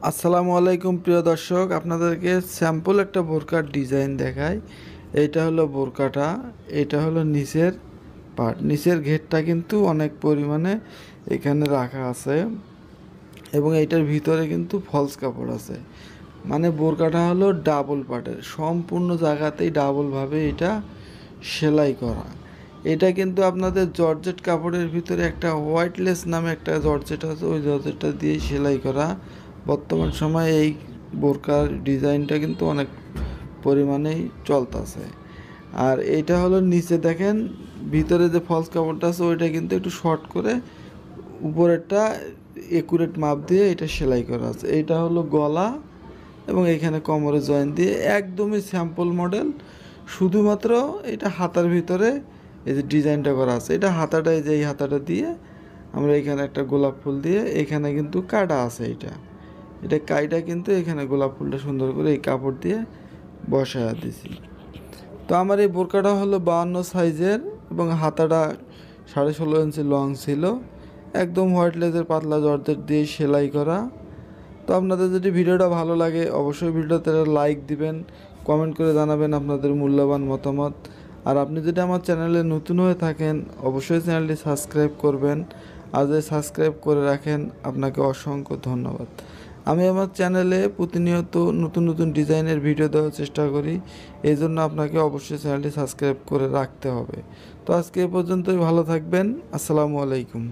আসসালামু আলাইকুম প্রিয় দর্শক, আপনাদেরকে স্যাম্পল একটা বোরকার ডিজাইন দেখাই। এইটা হলো বোরকাটা, এটা হলো নিচের পার্ট। নিচের ঘেরটা কিন্তু অনেক পরিমাণে এখানে রাখা আছে এবং এইটার ভিতরে কিন্তু ফলস কাপড় আছে। মানে বোরকাটা হলো ডাবল পার্টের, সম্পূর্ণ জায়গাতেই ডাবলভাবে এটা সেলাই করা। এটা কিন্তু আপনাদের জর্জেট কাপড়ের ভিতরে একটা হোয়াইটলেস নামে একটা জর্জেট আছে, ওই জর্জেটটা দিয়েই সেলাই করা। বর্তমান সময়ে এই বোরকার ডিজাইনটা কিন্তু অনেক পরিমাণেই চলতেছে। আর এইটা হলো নিচে দেখেন, ভিতরে যে ফলস কাপড়টা আছে ওইটা কিন্তু একটু শর্ট করে উপরেরটা একুরেট মাপ দিয়ে এটা সেলাই করা আছে। এইটা হলো গলা এবং এখানে কোমরে জয়েন দিয়ে একদমই স্যাম্পল মডেল। শুধুমাত্র এটা হাতার ভিতরে এই যে ডিজাইনটা করা আছে, এটা হাতাটা, এই যে এই হাতাটা দিয়ে আমরা এখানে একটা গোলাপ ফুল দিয়ে এখানে কিন্তু কাটা আছে। এটা কাইটা কিন্তু এখানে গোলাপ ফুলটা সুন্দর করে এই কাপড় দিয়ে বসায়া দিছি। তো আমার এই বোরকাটা হলো 52 সাইজের এবং হাতাটা 16.5 ইঞ্চি লং ছিল। একদম হোয়াইট লেজের পাতলা জর্জেট দিয়ে সেলাই করা। তো আপনাদের যদি ভিডিওটা ভালো লাগে অবশ্যই ভিডিওতে লাইক দিবেন, কমেন্ট করে জানাবেন আপনাদের মূল্যবান মতামত। আর আপনি যদি আমার চ্যানেলে নতুন হয়ে থাকেন অবশ্যই চ্যানেলটি সাবস্ক্রাইব করবেন। আর যদি সাবস্ক্রাইব করে রাখেন আপনাকে অসংখ্য ধন্যবাদ। আমি আমার চ্যানেলে প্রতিনিয়ত নতুন নতুন ডিজাইনের ভিডিও দেওয়ার চেষ্টা করি, এই জন্য আপনাকে অবশ্যই চ্যানেলটি সাবস্ক্রাইব করে রাখতে হবে। তো আজকে এ পর্যন্তই, ভালো থাকবেন। আসসালামু আলাইকুম।